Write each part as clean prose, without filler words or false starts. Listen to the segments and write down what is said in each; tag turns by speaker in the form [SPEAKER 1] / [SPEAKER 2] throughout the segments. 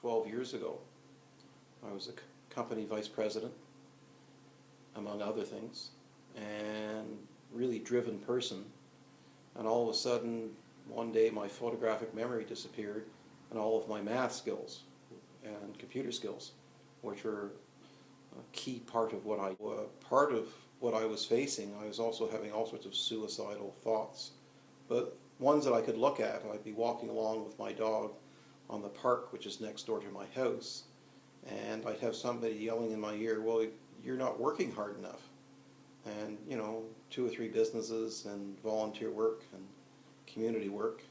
[SPEAKER 1] 12 years ago. I was a company vice president, among other things, and really driven person. And all of a sudden, one day my photographic memory disappeared, and all of my math skills and computer skills, which were a key part of what I was facing. I was also having all sorts of suicidal thoughts, but ones that I could look at. I'd be walking along with my dog on the park, which is next door to my house, and I'd have somebody yelling in my ear, "Well, you're not working hard enough." And, you know, 2 or 3 businesses and volunteer work and community work,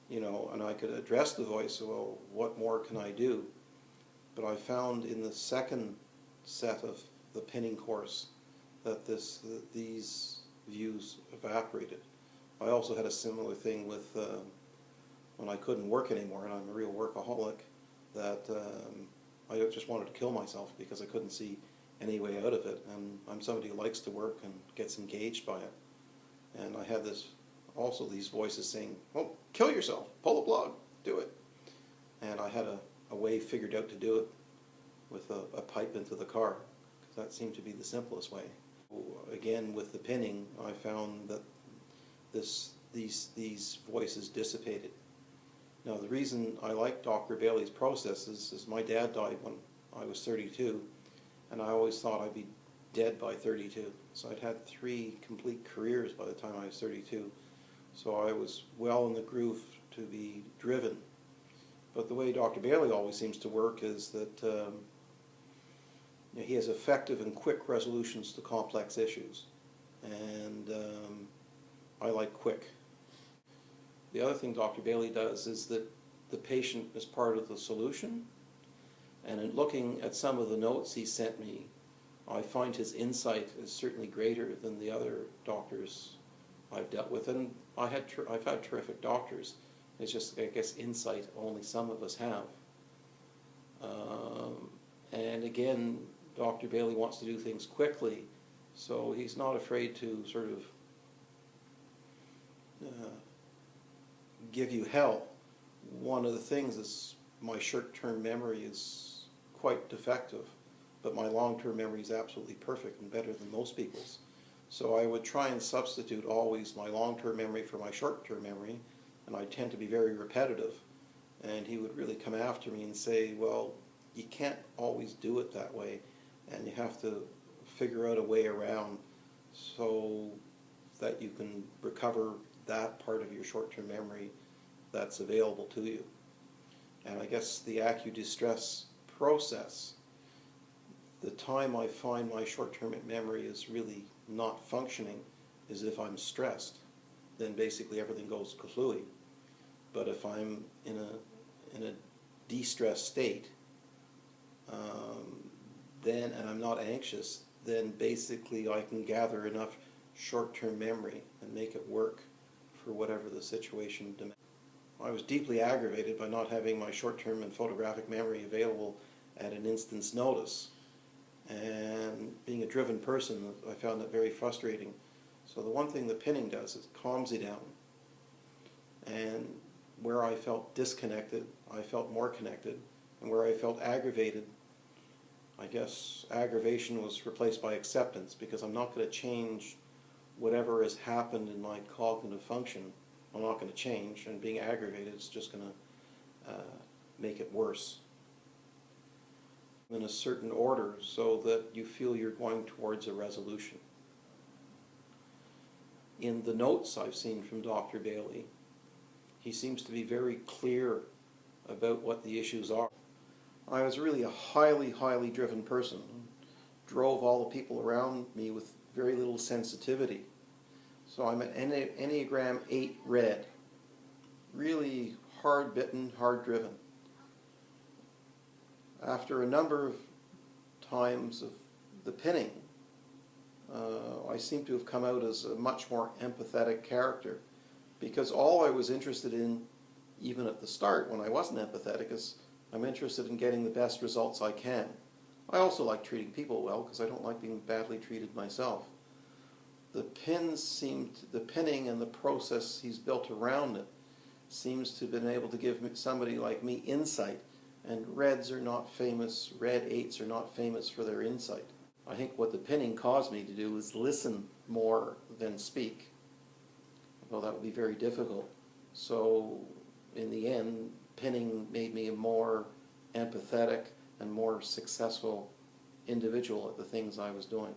[SPEAKER 1] you know, and I could address the voice, well, what more can I do? But I found in the second set of the pinning course that these views evaporated. I also had a similar thing with when I couldn't work anymore, and I'm a real workaholic, that I just wanted to kill myself because I couldn't see any way out of it. And I'm somebody who likes to work and gets engaged by it. And I had these voices saying, "Well, kill yourself, pull the plug, do it." And I had a way figured out to do it with a pipe into the car, because that seemed to be the simplest way. Again, with the pinning, I found that these voices dissipated. Now, the reason I like Dr. Bailey's processes is my dad died when I was 32, and I always thought I'd be dead by 32. So I'd had 3 complete careers by the time I was 32. So I was well in the groove to be driven. But the way Dr. Bailey always seems to work is that he has effective and quick resolutions to complex issues. And I like quick. The other thing Dr. Bailey does is that the patient is part of the solution. And in looking at some of the notes he sent me, I find his insight is certainly greater than the other doctors I've dealt with. And I've had terrific doctors. It's just, I guess, insight only some of us have. And again, Dr. Bailey wants to do things quickly, so he's not afraid to sort of give you hell. One of the things is my short-term memory is quite defective, but my long-term memory is absolutely perfect and better than most people's. So I would try and substitute always my long-term memory for my short-term memory, and I tend to be very repetitive. And he would really come after me and say, well, you can't always do it that way, and you have to figure out a way around so that you can recover that part of your short-term memory that's available to you. And I guess the AccuDistress process, the time I find my short-term memory is really not functioning is if I'm stressed. Then basically everything goes kaflooey. But if I'm in a de-stressed state, and I'm not anxious, then basically I can gather enough short-term memory and make it work for whatever the situation demands. I was deeply aggravated by not having my short-term and photographic memory available at an instant's notice. And being a driven person, I found that very frustrating. So the one thing the pinning does is it calms you down. And where I felt disconnected, I felt more connected. And where I felt aggravated, I guess aggravation was replaced by acceptance, because I'm not going to change whatever has happened in my cognitive function. I'm not going to change, and being aggravated is just going to make it worse. In a certain order so that you feel you're going towards a resolution. In the notes I've seen from Dr. Bailey, he seems to be very clear about what the issues are. I was really a highly, highly driven person. Drove all the people around me with very little sensitivity. So I'm an Enneagram 8 red. Really hard-bitten, hard-driven. After a number of times of the pinning, I seem to have come out as a much more empathetic character, because all I was interested in, even at the start when I wasn't empathetic, is I'm interested in getting the best results I can. I also like treating people well, because I don't like being badly treated myself. The pinning and the process he's built around it seems to have been able to give somebody like me insight And Reds are not famous, Red 8s are not famous for their insight. I think what the pinning caused me to do is listen more than speak. Well, that would be very difficult. So in the end, pinning made me a more empathetic and more successful individual at the things I was doing.